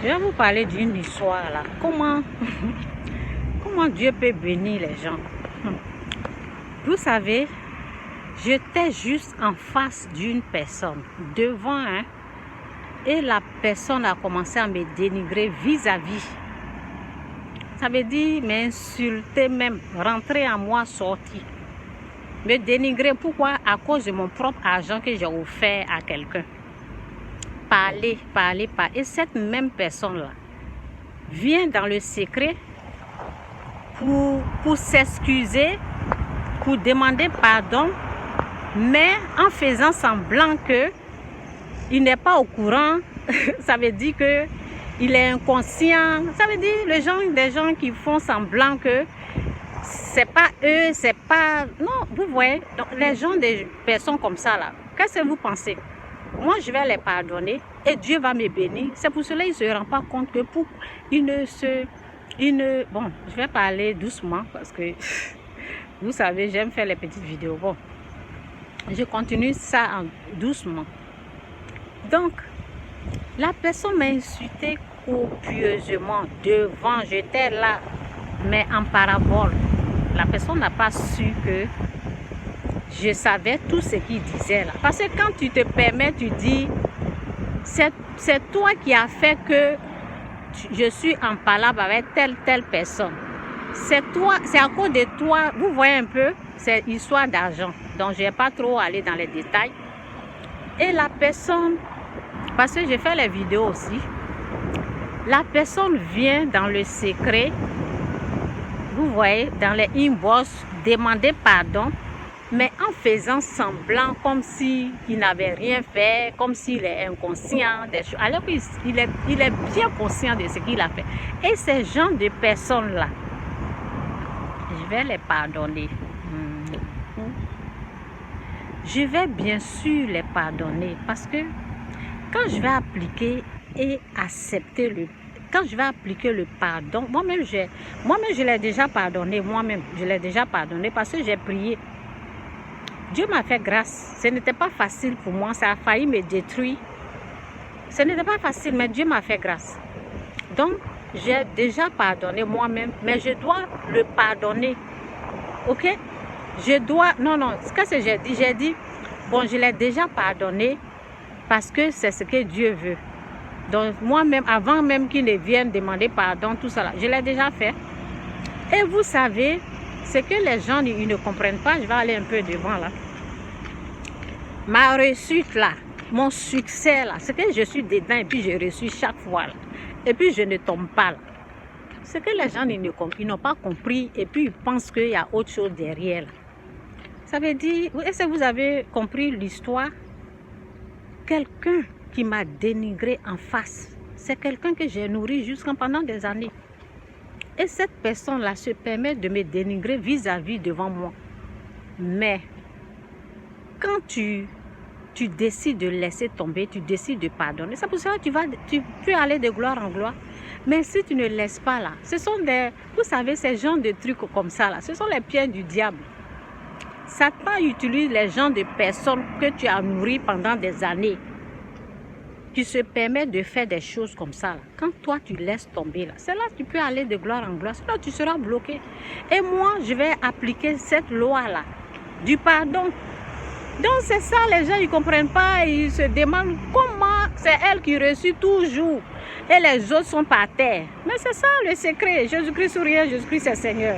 Je vais vous parler d'une histoire là. Comment Dieu peut bénir les gens. Vous savez, j'étais juste en face d'une personne, devant, et la personne a commencé à me dénigrer vis-à-vis. Ça veut dire m'insulter même, rentrer en moi, sortir. Me dénigrer, pourquoi? À cause de mon propre argent que j'ai offert à quelqu'un. Parler. Et cette même personne-là vient dans le secret pour s'excuser, pour demander pardon, mais en faisant semblant qu'il n'est pas au courant. Ça veut dire qu'il est inconscient. Ça veut dire des gens qui font semblant que c'est pas eux, c'est pas... Non, vous voyez, donc les gens, des personnes comme ça là, qu'est-ce que vous pensez? Moi, je vais les pardonner et Dieu va me bénir. C'est pour cela qu'il ne se rend pas compte que bon, je vais parler doucement parce que vous savez, j'aime faire les petites vidéos. Bon, je continue ça doucement. Donc, la personne m'a insulté copieusement devant, j'étais là, mais en parabole. La personne n'a pas su que je savais tout ce qu'il disait là. Parce que quand tu te permets, tu dis, c'est toi qui as fait que je suis en palabre avec telle personne. C'est toi, c'est à cause de toi. Vous voyez un peu, c'est histoire d'argent. Donc, je ne vais pas trop aller dans les détails. Et la personne, parce que j'ai fait les vidéos aussi, la personne vient dans le secret, vous voyez, dans les inbox, demander pardon, mais en faisant semblant comme s'il n'avait rien fait, comme s'il est inconscient des choses, alors qu'il est bien conscient de ce qu'il a fait. Et ces gens de personnes-là, je vais les pardonner. Je vais bien sûr les pardonner parce que quand je vais appliquer et accepter quand je vais appliquer le pardon, moi-même je l'ai déjà pardonné, je l'ai déjà pardonné parce que j'ai prié. Dieu m'a fait grâce. Ce n'était pas facile pour moi, ça a failli me détruire. Ce n'était pas facile, mais Dieu m'a fait grâce. Donc, j'ai déjà pardonné moi-même, mais je dois le pardonner. Ok? Je dois... Non, ce que j'ai dit, bon, je l'ai déjà pardonné parce que c'est ce que Dieu veut. Donc, moi-même, avant même qu'il ne vienne demander pardon, tout ça là, je l'ai déjà fait. Et vous savez... Ce que les gens ils ne comprennent pas, je vais aller un peu devant là. Ma réussite là, mon succès là, ce que je suis dedans et puis je réussis chaque fois là. Et puis je ne tombe pas là. Ce que les gens ils n'ont pas compris et puis ils pensent qu'il y a autre chose derrière là. Ça veut dire, est-ce que vous avez compris l'histoire? Quelqu'un qui m'a dénigré en face, c'est quelqu'un que j'ai nourri jusqu'à pendant des années. Et cette personne-là se permet de me dénigrer vis-à-vis devant moi. Mais quand tu décides de laisser tomber, tu décides de pardonner, c'est pour ça que tu peux aller de gloire en gloire. Mais si tu ne laisses pas là, ce sont vous savez, ces genres de trucs comme ça là, ce sont les pieds du diable. Satan utilise les gens de personnes que tu as nourries pendant des années. Tu se permets de faire des choses comme ça. Là. Quand toi, tu laisses tomber, là, c'est là que tu peux aller de gloire en gloire. Sinon, tu seras bloqué. Et moi, je vais appliquer cette loi-là, du pardon. Donc, c'est ça, les gens, ils ne comprennent pas. Ils se demandent comment c'est elle qui réussit toujours. Et les autres sont par terre. Mais c'est ça le secret. Jésus-Christ souriait, Jésus-Christ c'est Seigneur.